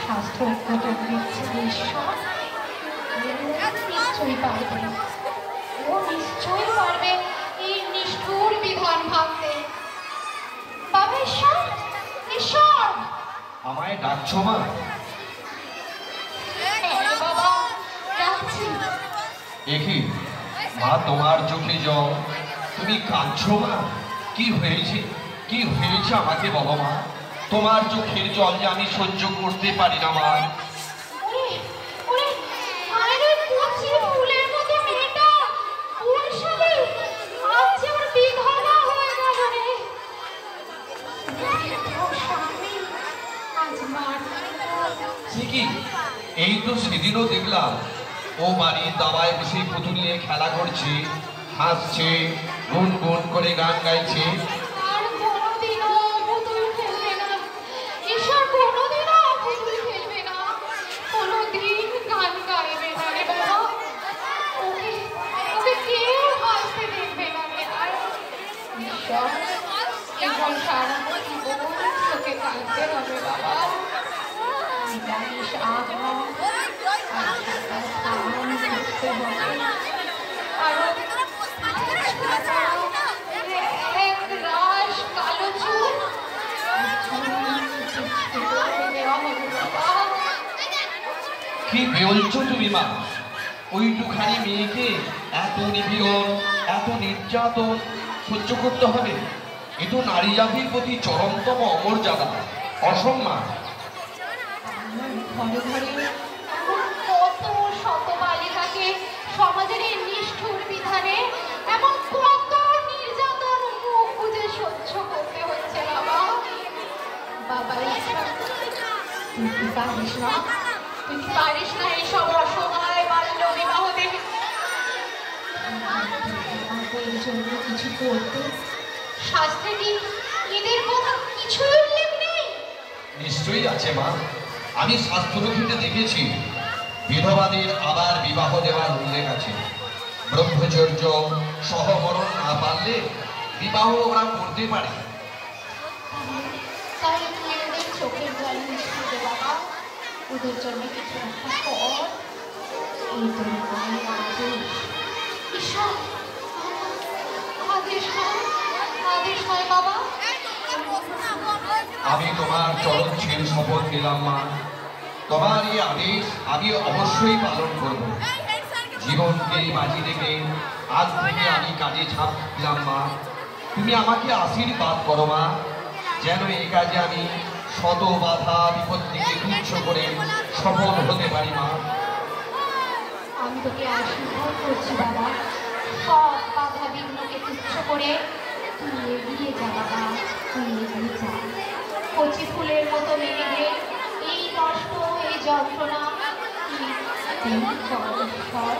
শাস্ত্র উপদেশ দিচ্ছে ঈশ্বর, নিশ্চয়ই পারবে, ও নিশ্চয়ই পারবে এই নিষ্ঠুর বিধান ভাঙতে। বাবা ঈশ্বর, ঈশ্বর আমায় ডাকছো মা? হ্যাঁ বাবা, ডাকছি। দেখি মা, তোমার চোখে জল, তুমি কাঁদছো মা? কি হয়েছে, কি হয়েছে আমাকে বলো মা। তোমার চোখের জল যে আমি সহ্য করতে পারি না মা। ওরে, ওরে, আরে কচি ফুলের মতো মেয়েটা কোন সালে আজ যে ওর বিধবা হয়ে গেল রে। ওর স্বামী আজ মারা গেল। সে কি, এই তো সেদিনও দেখলাম ও বাড়ির দাওয়ায় বসে পুতুল নিয়ে খেলা করছে, হাসছে, গুনগুন করে গান গাইছে। আর কোনোদিনও পুতুল খেলবে না, ঈশ্বর কোনোদিনও পুতুল খেলবে না, কোনোদিন গান গাইবে না রে বাবা। ওকে, ওকে কেউ হাসতে দেখবে না রে। আর ঈশ্বর, এখন সারা জীবন তোকে কাঁদতে হবে বাবা। নিরামিষ আহার আর সাদা খাওয়ান করতে হবে। আরো এক রাশ কালো চুল দেওয়া হবে বাবা। কি বলছো তুমি মা? ওইটুখানি মেয়েকে এত নিপীড়ন, এত নির্যাতন সহ্য করতে হবে? এ তো নারী জাতির প্রতি চরমতম অমর্যাদা, অসম্মান। ঘরে ঘরে এমন কত শত বালিকাকে সমাজের এই নিষ্ঠুর বিধানে এমন কত নির্যাতন মুখ বুজে সহ্য করতে হচ্ছে বাবা। বাবা ঈশ্বর, তুই কি পারিস না? তুই কি পারিস না এইসব অসহায় বাল্য বিবাহ দেখে এর জন্য কিছু করতে? শাস্ত্রে কি এদের কথা কিছুই উল্লেখ নেই? নিশ্চয়ই আছে মা, আমি শাস্ত্রভিতে দেখেছি বিধবাদের আবার বিবাহ দেওয়ার উল্লেখ আছে। ব্রহ্মচর্য সহমরণ না পারলে বিবাহ ওরা করতে পারে। তাহলে তুই ওদের চোখের জল মিশিয়ে দে বাবা, ওদের জন্য কিছু একটা কর। এই তো তোমার আদেশ। ঈশ্বর, আদেশ হয়, আদেশ হয় বাবা। আমি তোমার চরণ ছিল শপথ নিলাম মা, তোমার এই আদেশ আমি অবশ্যই পালন করব। জীবনকে বাজি রেখে আজ থেকে আমি কাজে ঝাঁপ দিলাম মা। তুমি আমাকে আশীর্বাদ করো মা, যেন এই কাজে আমি শত বাধা বিপত্তিকে তুচ্ছ করে সফল হতে পারি মা। আমি তোকে আশীর্বাদ করছি বাবা, সব বাধা বিঘ্নকে তুচ্ছ করে তুই এগিয়ে যা বাবা, তুই এগিয়ে যা। কচি ফুলের মতো মেয়েদের এই কষ্ট, এই যন্ত্রণা তুই কর ঈশ্বর।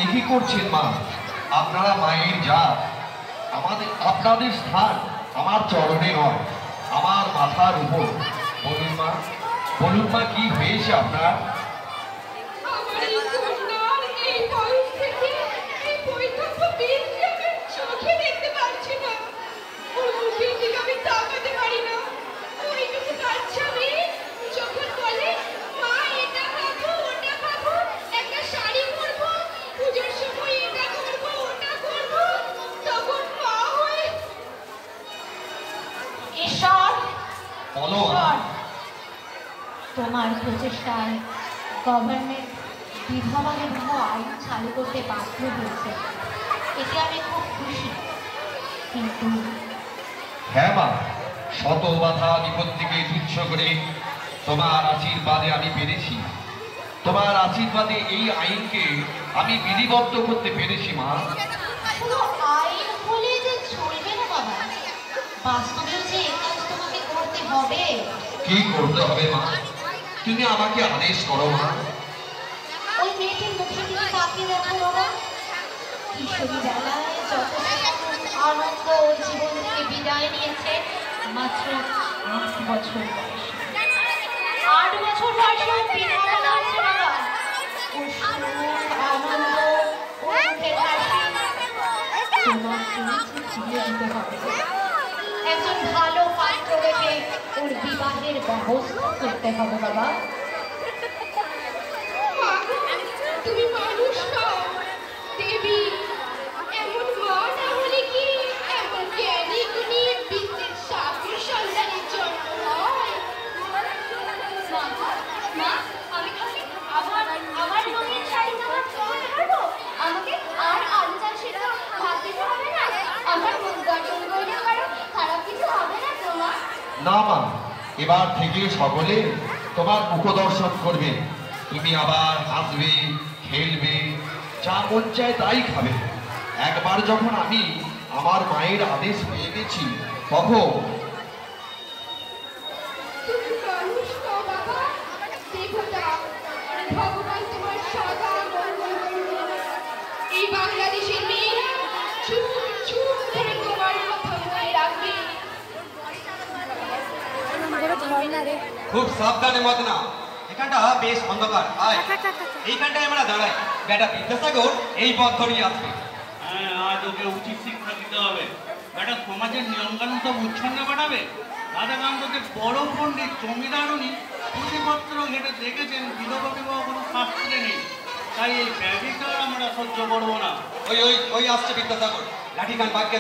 এ কি করছেন মা? আপনারা মায়ের জাত, আপনাদের স্থান আমার চরণে নয়, আমার মাথার উপর। বলুন মা, বলুন মা, কি হয়েছে আপনার? আমার এই কন্যার এই বয়স থেকে এই বৈধব্য বীরকে আমি চোখে দেখতে পারছি না। ওর মুখের দিকে আমি তাকাতে পারি না। ওর এইটুকু বাচ্চা মেয়ে যখন বলে মা এটা খাবো, ওটা খাবো, একটা শাড়ি পরবো, পুজোর সময় এটা করবো, ওটা করবো, তখন মা হয়ে ঈশ্বর, বলো ঈশ্বর, তোমার প্রচেষ্টায় গভর্নমেন্ট বিধবা বিবাহ আইন চালু করতে বাধ্য হয়েছে, এতে আমি খুব খুশি। কিন্তু হ্যাঁ মা, শত বাধা বিপত্তিকে তুচ্ছ করে তোমার আশীর্বাদে আমি পেরেছি। তোমার আশীর্বাদে এই আইনকে আমি বিধিবদ্ধ করতে পেরেছি মা। শুধু আইন হলে যে চলবে না বাবা, বাস্তবেও যে এই কাজ তোমাকে করতে হবে। কি করতে হবে মা? তুমি আমাকে আদেশ করো মা। ওই মেয়েটির মুখে দিকে তাকিয়ে দেখো বাবা, কিশোরী বেলায় যত আনন্দ ওর জীবন থেকে বিদায় নিয়েছে, মাত্র 8 বছর বয়সে। 8 বছর বয়সে বিধবা হয়েছে বাবা। ওর বিবাহের ব্যবস্থা করতে হবে বাবা। তুমি মানুষ নও দেবী, এমন মা না হলে কি এমন জ্ঞানী গুণী বিদ্যুৎ সাগর সন্তানের জন্ম হয়? মা, আমি খালি আমার রঙের শাড়ি আমার পরতে পারবো? আমাকে আর আলু চাল সেদ্ধ ভাত দিতে হবে না? আমার মন গঠন করলে কারো খারাপ কিছু হবে না তো মা? না মা, এবার থেকে সকলে তোমার মুখদর্শন করবে। তুমি আবার হাসবে, খেলবে, যা মন চায় তাই খাবে। একবার যখন আমি আমার মায়ের আদেশ পেয়ে গেছি তখন তুমি মানুষ নও বাবা, দেবতা, ভগবান তোমার সদা মঙ্গল করুন। এই বাংলাদেশের মেয়েরা চুপ চুপ করে তোমার কথা মনে রাখবে। খুব সাবধানে মত না, এখানটা বেশ অন্ধকার। আয় এইখানটায় আমরা দাঁড়াই, বেটা বিদ্যাসাগর এই পথ ধরিয়ে আসবে। হ্যাঁ, আজ ওকে উচিত শিক্ষা দিতে হবে। বেটা সমাজের নিয়মকানুন সব উচ্ছন্নে বানাবে। রাধাকান্তকে বড় পণ্ডিত জমিদার উনি পুঁথিপত্র ঘেটে দেখেছেন বিধবা বিবাহ কোনো শাস্ত্রে নেই, তাই এই ব্যবচার আমরা সহ্য করবো না। ওই ওই ওই আসছে বিদ্যাসাগর, লাঠি কান বাক্যে